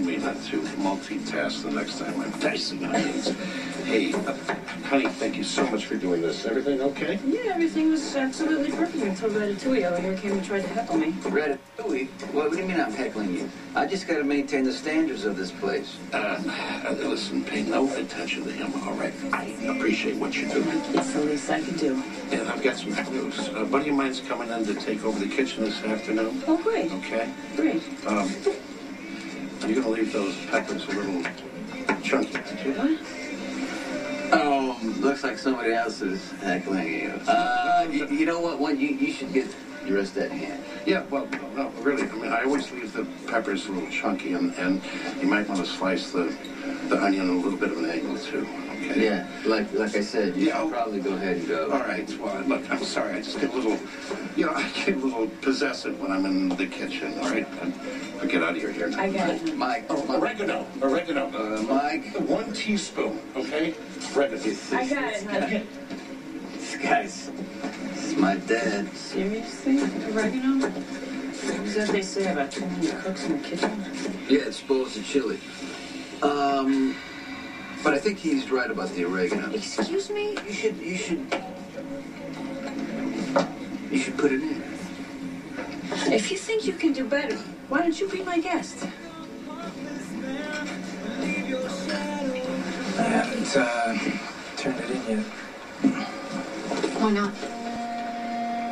me not to multitask the next time I'm dicing onions. Hey, honey, thank you so much for doing this. Everything okay? Yeah, everything was absolutely perfect until Ratatouille over here came and tried to heckle me. Ratatouille? What do you mean I'm heckling you? I just got to maintain the standards of this place. Listen, pay no attention to him, all right? I appreciate what you're doing. It's the least I can do. And I've got some good news. A buddy of mine's coming in to take over the kitchen this afternoon. Oh, great. Okay? Great. You're going to leave those peppers a little chunky, aren't you? What? Oh, looks like somebody else is heckling you. You know what? You should get the rest of that hand. Yeah, well, no, really. I mean, I always leave the peppers a little chunky, and you might want to slice the onion a little bit of an angle, too. Okay? Yeah, like I said, you should probably go ahead and go. All right. Well, look, I'm sorry. I just get a little, I get a little possessive when I'm in the kitchen, all right? I'll get out of here now. I got it. Mike. Oregano. Mike. 1 teaspoon, okay? Oregano. I got it, honey. This guy's... This is my dad. Seriously? Oregano? What does they say about too many cooks in the kitchen? Yeah, it spoils the chili. But I think he's right about the oregano. Excuse me? You should put it in. If you think you can do better, why don't you be my guest? I haven't turned it in yet. Why not?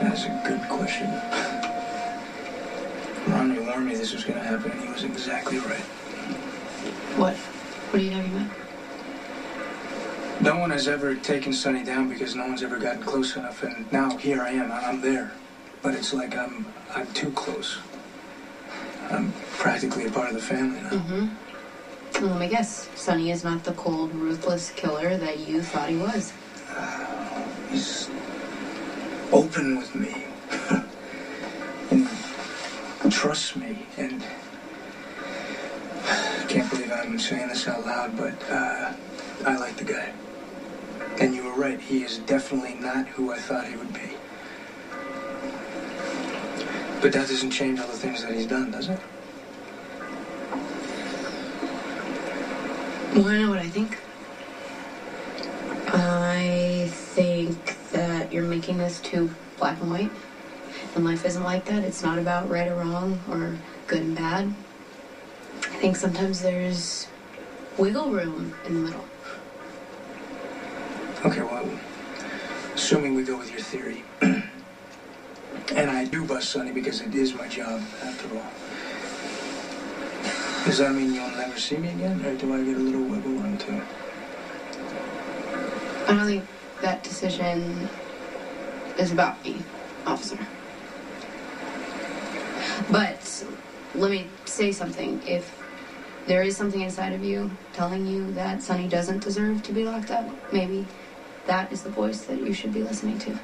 That's a good question. Ronnie warned me this was going to happen, and he was exactly right. What? What are you talking about? No one has ever taken Sonny down because no one's ever gotten close enough, and now here I am. I'm there. But it's like I'm too close. I'm practically a part of the family now. Mm-hmm. Well, let me guess. Sonny is not the cold, ruthless killer that you thought he was. He's open with me. And trusts me. And I can't believe I'm saying this out loud, but I like the guy. And you were right. He is definitely not who I thought he would be. But that doesn't change all the things that he's done, does it? Well, I know what I think. I think that you're making this too black and white. And life isn't like that. It's not about right or wrong or good and bad. I think sometimes there's wiggle room in the middle. Okay, well, assuming we go with your theory, and I do bust Sonny because it is my job, after all, does that mean you'll never see me again, or do I get a little wiggle room too? I don't think that decision is about me, officer. But let me say something. If there is something inside of you telling you that Sonny doesn't deserve to be locked up, maybe that is the voice that you should be listening to.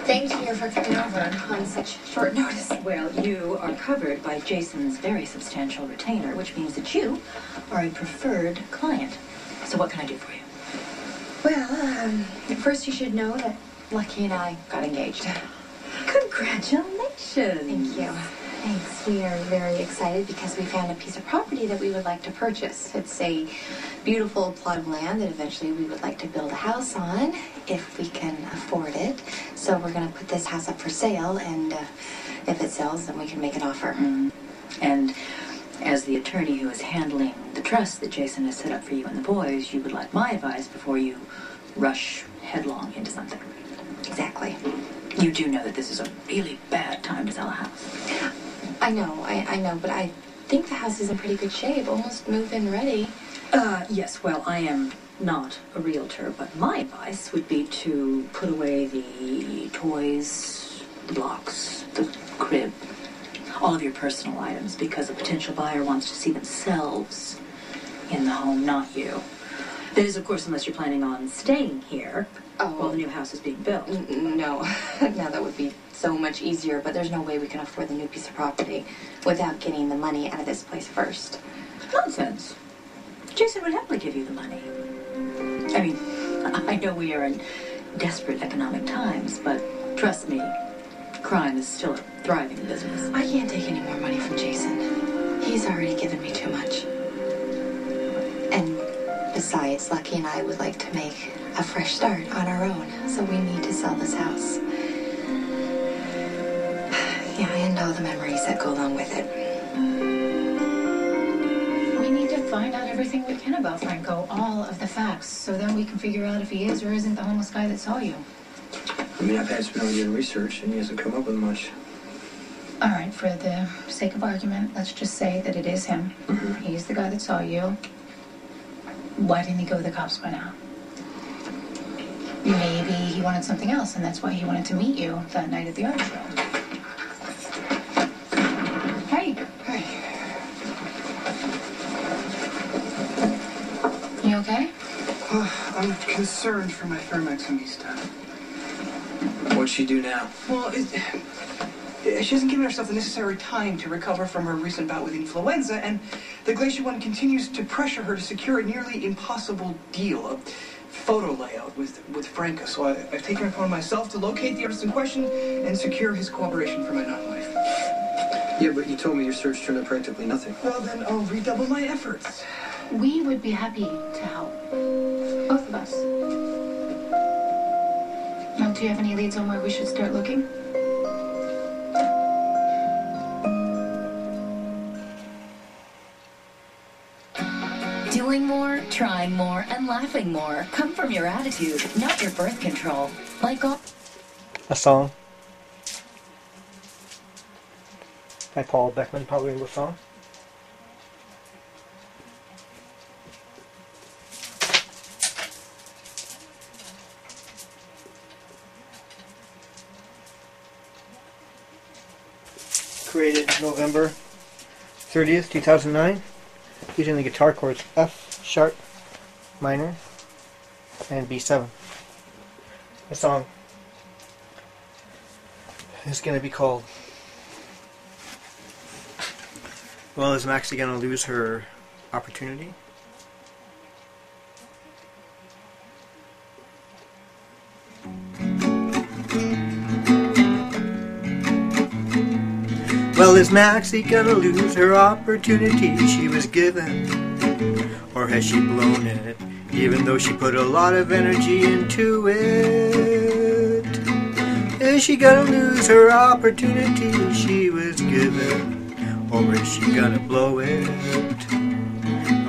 Thank you for coming over on such short notice. Well, you are covered by Jason's very substantial retainer, which means that you are a preferred client. So what can I do for you? Well, first you should know that Lucky and I got engaged. Congratulations. Thank you. Thanks. We are very excited because we found a piece of property that we would like to purchase. It's a beautiful plot of land that eventually we would like to build a house on if we can afford it. So we're going to put this house up for sale, and if it sells, then we can make an offer. Mm. And as the attorney who is handling the trust that Jason has set up for you and the boys, you would like my advice before you rush headlong into something. Exactly. You do know that this is a really bad time to sell a house. I know, but I think the house is in pretty good shape, almost move-in ready. Yes, well, I am not a realtor, but my advice would be to put away the toys, the blocks, the crib, all of your personal items, because a potential buyer wants to see themselves in the home, not you. That is, of course, unless you're planning on staying here while the new house is being built. No, that would be so much easier, but there's no way we can afford the new piece of property without getting the money out of this place first. Nonsense. Jason would happily give you the money. I mean, I know we are in desperate economic times, but trust me, crime is still a thriving business. I can't take any more money from Jason. Miss Lucky and I would like to make a fresh start on our own, so we need to sell this house. Yeah, and all the memories that go along with it. We need to find out everything we can about Franco, all of the facts, so then we can figure out if he is or isn't the homeless guy that saw you. I mean, I've had some doing research, and he hasn't come up with much. All right, for the sake of argument, let's just say that it is him. He's the guy that saw you. Why didn't he go to the cops by now? Maybe he wanted something else, and that's why he wanted to meet you that night at the art show. Hey. Hey. You okay? I'm concerned for my Thermexamista. What'd she do now? Well, she hasn't given herself the necessary time to recover from her recent bout with influenza, and the Glacier One continues to pressure her to secure a nearly impossible deal, a photo layout with Franco. So I've taken it upon myself to locate the artist in question and secure his cooperation for my non-wife. Yeah, but you told me your search turned up practically nothing. Well, then I'll redouble my efforts. We would be happy to help. Both of us. Now, do you have any leads on where we should start looking? Doing more, trying more, and laughing more come from your attitude, not your birth control. Like all... A song by Paul Beckman, probably a song. Created November 30th, 2009, using the guitar chords F sharp minor and B7. The song is going to be called, well, is Maxie going to lose her opportunity? Well, is Maxie gonna lose her opportunity she was given? Or has she blown it, even though she put a lot of energy into it? Is she gonna lose her opportunity she was given? Or is she gonna blow it?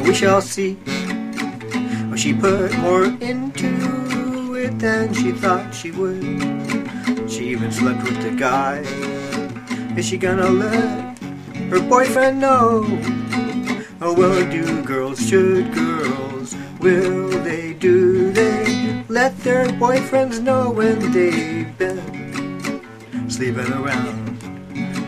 We shall see. Well, she put more into it than she thought she would. She even slept with the guy. Is she gonna let her boyfriend know? Oh, well, do girls, should girls, will do they let their boyfriends know when they've been sleeping around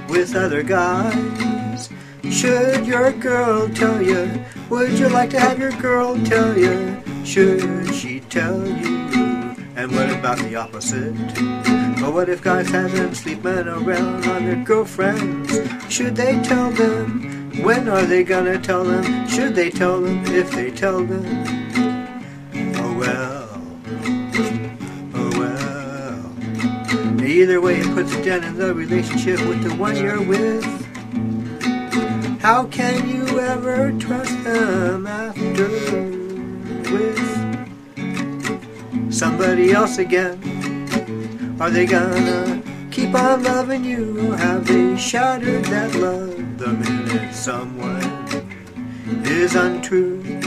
with other guys? Should your girl tell you? Would you like to have your girl tell you? Should she tell you? And what about the opposite? Or what if guys have been sleeping around on their girlfriends? Should they tell them? When are they gonna tell them? Should they tell them if they tell them? Oh well, oh well. Either way, it puts a dent in the relationship with the one you're with. How can you ever trust them after with somebody else again? Are they gonna keep on loving you, or have they shattered that love the minute someone is untrue?